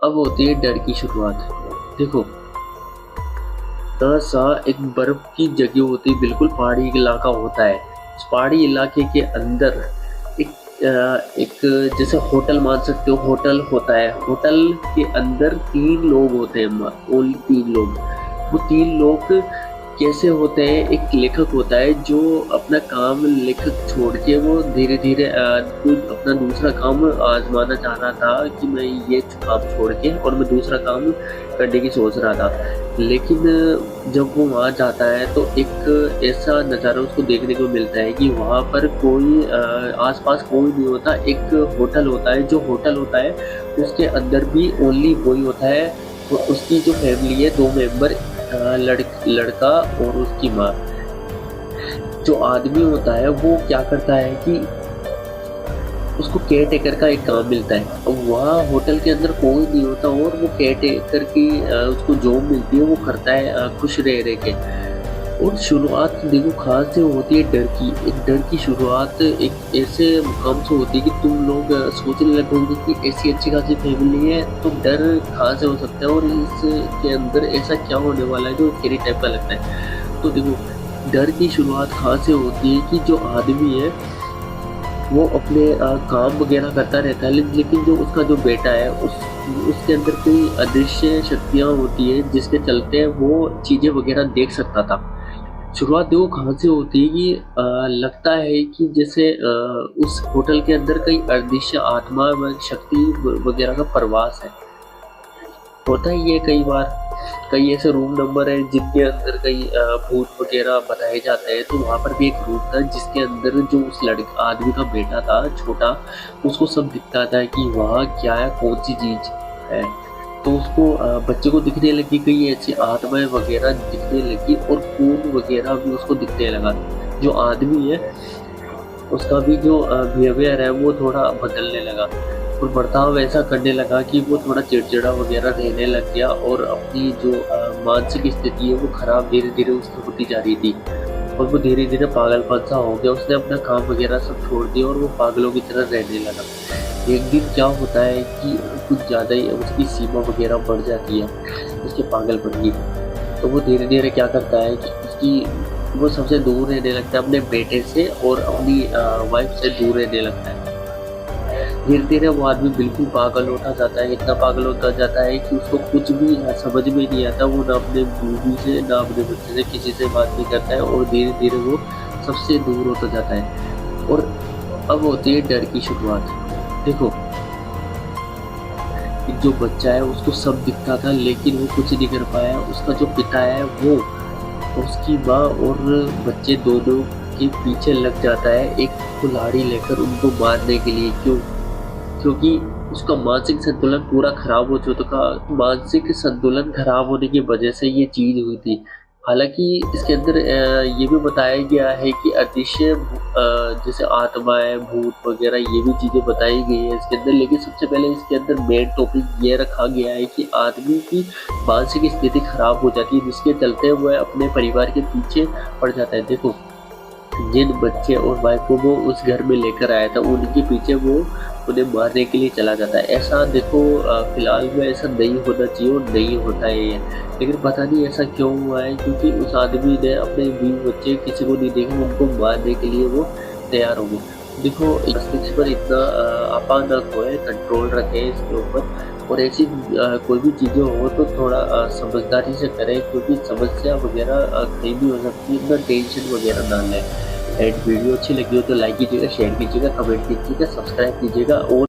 अब होती है डर की शुरुआत। देखो, सा एक बर्फ की जगह होती है, बिल्कुल पहाड़ी इलाका होता है। उस पहाड़ी इलाके के अंदर एक एक जैसे होटल मान सकते हो, होटल होता है। होटल के अंदर 3 लोग होते हैं, ओनली 3 लोग। वो 3 लोग कैसे होते हैं, एक लेखक होता है जो अपना काम लेखक छोड़ के वो धीरे-धीरे कोई अपना दूसरा काम आज़माना चाह रहा था कि मैं ये काम छोड़ के और मैं दूसरा काम करने की सोच रहा था। लेकिन जब वो वहाँ जाता है तो एक ऐसा नज़ारा उसको देखने को मिलता है कि वहाँ पर कोई आस-पास कोई नहीं होता। एक होटल होता है, जो होटल होता है उसके अंदर भी ओनली वही होता है। उसकी जो फैमिली है, 2 मेंबर, लड़का और उसकी माँ। जो आदमी होता है वो क्या करता है कि उसको केयर टेकर का एक काम मिलता है। अब वहाँ होटल के अंदर कोई नहीं होता और वो केयर टेकर की उसको जॉब मिलती है, वो करता है खुश रह के। और शुरुआत देखो कहाँ से होती है, डर की। एक डर की शुरुआत एक ऐसे मुकाम से होती है कि तुम लोग सोचने लगोगे कि ऐसी अच्छी खासी फैमिली है तो डर कहाँ से हो सकता है और इसके अंदर ऐसा क्या होने वाला है जो स्कैरी टाइप का लगता है। तो देखो, डर की शुरुआत कहाँ से होती है कि जो आदमी है वो अपने काम वगैरह करता रहता है, लेकिन जो उसका जो बेटा है उसके अंदर कोई अदृश्य शक्तियाँ होती है जिसके चलते वो चीज़ें वगैरह देख सकता था। शुरुआत देखो कहाँ से होती है कि लगता है कि जैसे उस होटल के अंदर कई अदृश्य आत्मा व शक्ति वगैरह का प्रवास है। होता ही है कई बार। कई ऐसे रूम नंबर हैं जिनके अंदर कई भूत वगैरह बताए जाते हैं। तो वहाँ पर भी एक रूम था जिसके अंदर जो उस आदमी का बेटा था छोटा, उसको सब दिखता था कि वहाँ क्या है, कौन-सी चीज़ है। तो उसको बच्चे को दिखने लगी कई ऐसी आत्माएँ वगैरह दिखने लगी और खून वगैरह भी उसको दिखने लगा। जो आदमी है उसका भी जो बिहेवियर है वो थोड़ा बदलने लगा और बर्ताव ऐसा करने लगा कि वो थोड़ा चिड़चिड़ा वगैरह रहने लग गया और अपनी जो मानसिक स्थिति है वो खराब धीरे-धीरे उसकी होती जा रही थी और वो धीरे-धीरे पागलपन सा हो गया। उसने अपना काम वगैरह सब छोड़ दिया और वो पागलों की तरह रहने लगा। एक दिन क्या होता है कि कुछ ज़्यादा ही उसकी सीमा वगैरह बढ़ जाती है उसके पागलपन की। तो वो धीरे-धीरे क्या करता है कि वो सबसे दूर रहने लगता है अपने बेटे से और अपनी वाइफ़ से दूर रहने लगता है। धीरे-धीरे वो आदमी बिल्कुल पागल होता जाता है, इतना पागल होता जाता है कि उसको कुछ भी समझ में नहीं आता। वो ना अपने बीवी से, ना अपने बच्चे से किसी से बात नहीं करता है और धीरे-धीरे वो सबसे दूर होता जाता है। और अब होती है डर की शुरुआत। देखो, जो बच्चा है उसको सब दिखता था लेकिन वो कुछ नहीं कर पाया। उसका जो पिता है वो उसकी माँ और बच्चे दोनों के पीछे लग जाता है एक कुल्हाड़ी लेकर उनको मारने के लिए। क्योंकि उसका मानसिक संतुलन पूरा खराब हो चुका। मानसिक संतुलन खराब होने की वजह से ये चीज़ हुई थी। हालाँकि इसके अंदर ये भी बताया गया है कि अदृश्य जैसे आत्माएँ, भूत वगैरह ये भी चीज़ें बताई गई हैं इसके अंदर। लेकिन सबसे पहले इसके अंदर मेन टॉपिक ये रखा गया है कि आदमी की मानसिक स्थिति खराब हो जाती है जिसके चलते वह अपने परिवार के पीछे पड़ जाता है। देखो, जिन बच्चे और वाइफ को वो उस घर में लेकर आया था उनके पीछे वो उन्हें मारने के लिए चला जाता है। ऐसा देखो फ़िलहाल में ऐसा नहीं होना चाहिए और नहीं होता है ये। लेकिन पता नहीं ऐसा क्यों हुआ है, क्योंकि उस आदमी ने अपने बीवी बच्चे किसी को नहीं देखे, उनको मारने के लिए वो तैयार हो गए। देखो, मस्तिष्क पर इतना आपा ना खोएं, कंट्रोल रखें इसके ऊपर। और ऐसी कोई भी चीज़ें हो तो थोड़ा समझदारी से करें, क्योंकि समस्या वगैरह कहीं भी हो सकती है। इतना टेंशन वगैरह ना लें। एंड वीडियो अच्छी लगी हो तो लाइक कीजिएगा, शेयर कीजिएगा, कमेंट कीजिएगा, सब्सक्राइब कीजिएगा और